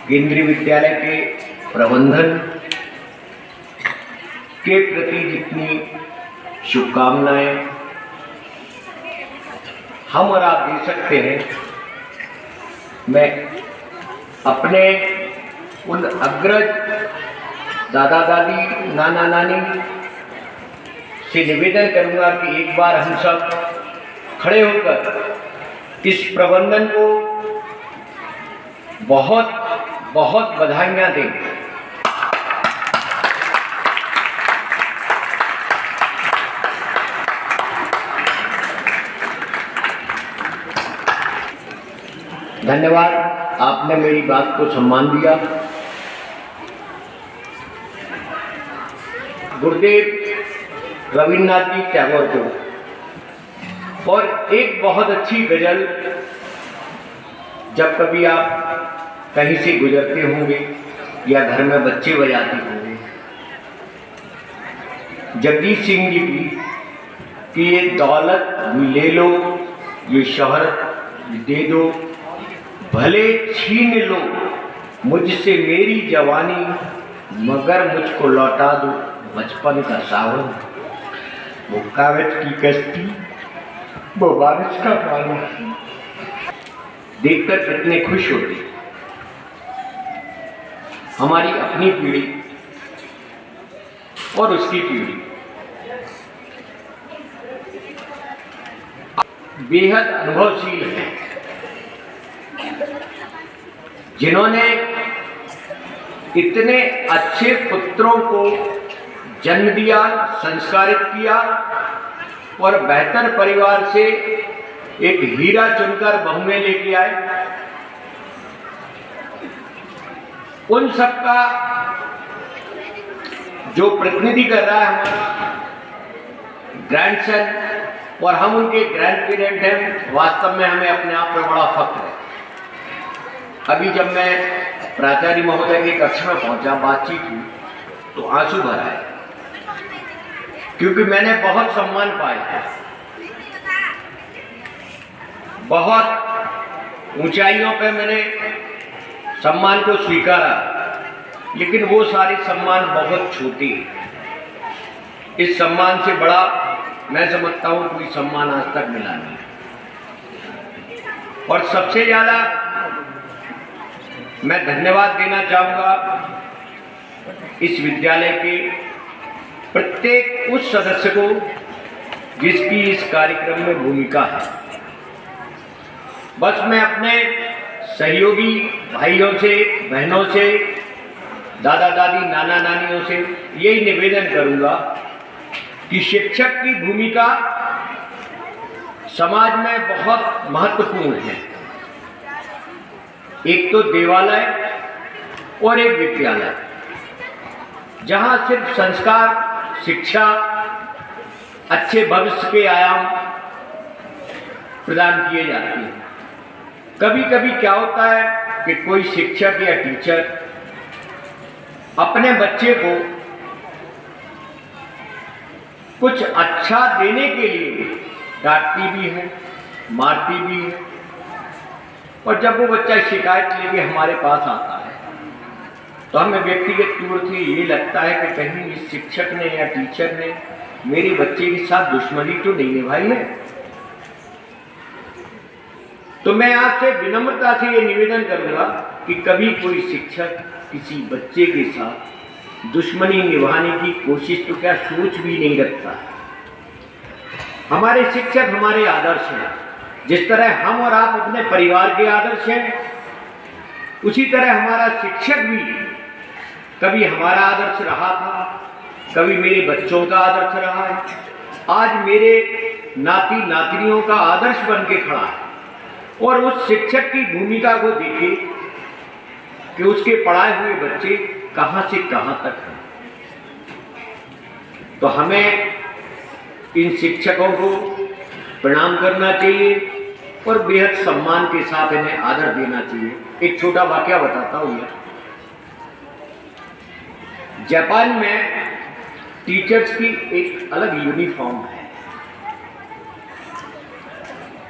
केंद्रीय विद्यालय के प्रबंधन के प्रति जितनी शुभकामनाएं हम और आप दे सकते हैं, मैं अपने उन अग्रज दादा दादी नाना नानी से निवेदन करूंगा कि एक बार हम सब खड़े होकर इस प्रबंधन को बहुत बहुत बधाइयाँ दें। धन्यवाद, आपने मेरी बात को सम्मान दिया। गुरुदेव रविन्द्रनाथ जी टैगोर को और एक बहुत अच्छी गजल, जब कभी आप कहीं से गुजरते होंगे या घर में बच्चे बजाते होंगे, जगदीश सिंह जी की कि ये दौलत भी ले लो, ये शोहरत भी दे दो, भले छीन लो मुझसे मेरी जवानी, मगर मुझको लौटा दो बचपन का सावन। वो कागज की कश्ती, वो बारिश का पानी, देखकर कितने खुश होते। हमारी अपनी पीढ़ी और उसकी पीढ़ी बेहद अनुभवशील है, जिन्होंने इतने अच्छे पुत्रों को जन्म दिया, संस्कारित किया और बेहतर परिवार से एक हीरा चुनकर बहू में लेके आए। उन सबका जो प्रतिनिधि कर रहा है हमारा ग्रैंडसन और हम उनके ग्रैंड पेरेंट हैं, वास्तव में हमें अपने आप पर बड़ा फख्र है। अभी जब मैं प्राचार्य महोदय के कक्ष में पहुंचा, बातचीत हुई तो आंसू भर आए, क्योंकि मैंने बहुत सम्मान पाया, बहुत ऊंचाइयों पे मैंने सम्मान को स्वीकारा, लेकिन वो सारे सम्मान बहुत छोटे हैं। इस सम्मान से बड़ा मैं समझता हूँ कोई सम्मान आज तक मिला नहीं। और सबसे ज़्यादा मैं धन्यवाद देना चाहूँगा इस विद्यालय के प्रत्येक उस सदस्य को जिसकी इस कार्यक्रम में भूमिका है। बस मैं अपने सहयोगी भाइयों से, बहनों से, दादा दादी नाना नानियों से यही निवेदन करूंगा कि शिक्षक की भूमिका समाज में बहुत महत्वपूर्ण है। एक तो देवालय और एक विद्यालय, जहां सिर्फ संस्कार, शिक्षा, अच्छे भविष्य के आयाम प्रदान किए जाते हैं। कभी कभी क्या होता है कि कोई शिक्षक या टीचर अपने बच्चे को कुछ अच्छा देने के लिए डांटती भी है, मारती भी है, और जब वो बच्चा शिकायत लेके हमारे पास आता है तो हमें व्यक्तिगत तौर से ये लगता है कि कहीं इस शिक्षक ने या टीचर ने मेरे बच्चे के साथ दुश्मनी तो नहीं निभाई है। तो मैं आपसे विनम्रता से ये निवेदन करूंगा कि कभी कोई शिक्षक किसी बच्चे के साथ दुश्मनी निभाने की कोशिश तो क्या सोच भी नहीं रखता। हमारे शिक्षक हमारे आदर्श हैं। जिस तरह हम और आप अपने परिवार के आदर्श हैं, उसी तरह हमारा शिक्षक भी कभी हमारा आदर्श रहा था, कभी मेरे बच्चों का आदर्श रहा है, आज मेरे नाती नातिनियों का आदर्श बन के खड़ा है। और उस शिक्षक की भूमिका को देखिए कि उसके पढ़ाए हुए बच्चे कहां से कहां तक हैं। तो हमें इन शिक्षकों को प्रणाम करना चाहिए और बेहद सम्मान के साथ इन्हें आदर देना चाहिए। एक छोटा वाकया बताता हूँ मैं। जापान में टीचर्स की एक अलग यूनिफॉर्म है।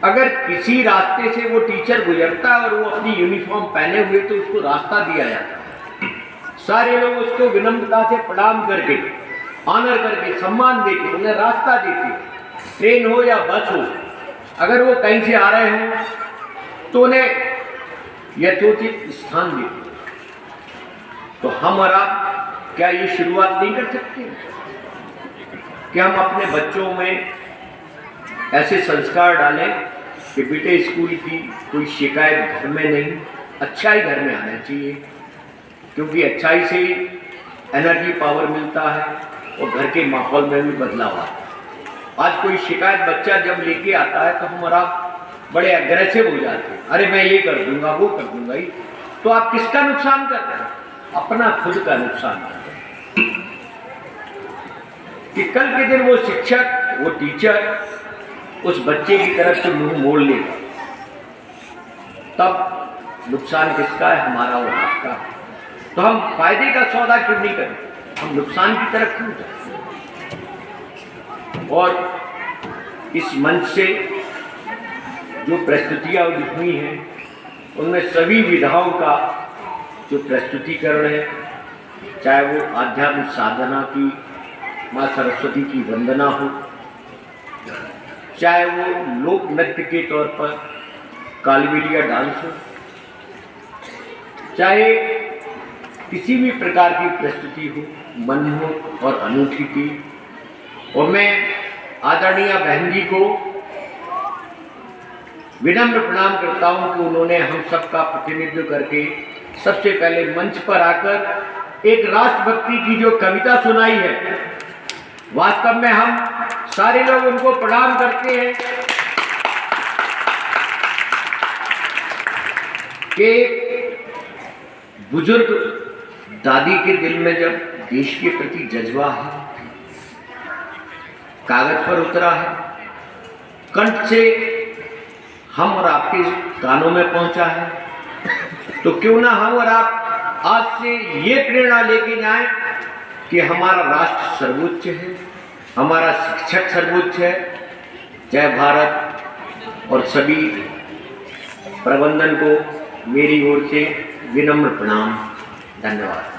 अगर किसी रास्ते से वो टीचर गुजरता है और वो अपनी यूनिफॉर्म पहने हुए तो उसको रास्ता दिया जाता है। सारे लोग उसको विनम्रता से प्रणाम करके, ऑनर करके, सम्मान देके उन्हें रास्ता देते। ट्रेन हो या बस हो, अगर वो कहीं से आ रहे हों तो उन्हें यथोचित स्थान देते। तो हम और आप क्या ये शुरुआत नहीं कर सकते कि हम अपने बच्चों में ऐसे संस्कार डालें कि बेटे स्कूल की कोई शिकायत घर में नहीं, अच्छाई घर में आना चाहिए, क्योंकि अच्छाई से एनर्जी पावर मिलता है और घर के माहौल में भी बदलाव आता है। आज कोई शिकायत बच्चा जब लेके आता है तो हमारा बड़े अग्रेसिव हो जाते हैं, अरे मैं ये कर दूंगा, वो कर दूंगा। ही तो आप किसका नुकसान कर रहे हैं? अपना खुद का नुकसान कर रहे हैं। कि कल के दिन वो शिक्षक, वो टीचर उस बच्चे की तरफ से मुंह मोड़ लेगा, तब नुकसान किसका है? हमारा और आपका। तो हम फायदे का सौदा क्यों नहीं करें, हम नुकसान की तरफ क्यों जाए? और इस मंच से जो प्रस्तुतियाँ हुई हैं उनमें सभी विधाओं का जो प्रस्तुतिकरण है, चाहे वो आध्यात्मिक साधना की माँ सरस्वती की वंदना हो, चाहे वो लोक नृत्य के तौर पर कालबेलिया डांस हो, चाहे किसी भी प्रकार की प्रस्तुति हो, मनमोहक और अनूठी थी। और मैं आदरणीय बहन जी को विनम्र प्रणाम करता हूं कि उन्होंने हम सबका प्रतिनिधित्व करके सबसे पहले मंच पर आकर एक राष्ट्रभक्ति की जो कविता सुनाई है, वास्तव में हम सारे लोग उनको प्रणाम करते हैं कि बुजुर्ग दादी के दिल में जब देश के प्रति जज्बा है, कागज पर उतरा है, कंठ से हम और आपके कानों में पहुंचा है, तो क्यों ना हम और आप आज से ये प्रेरणा लेके जाएं कि हमारा राष्ट्र सर्वोच्च है, हमारा शिक्षक सर्वोच्च है। जय भारत। और सभी प्रबंधन को मेरी ओर से विनम्र प्रणाम। धन्यवाद।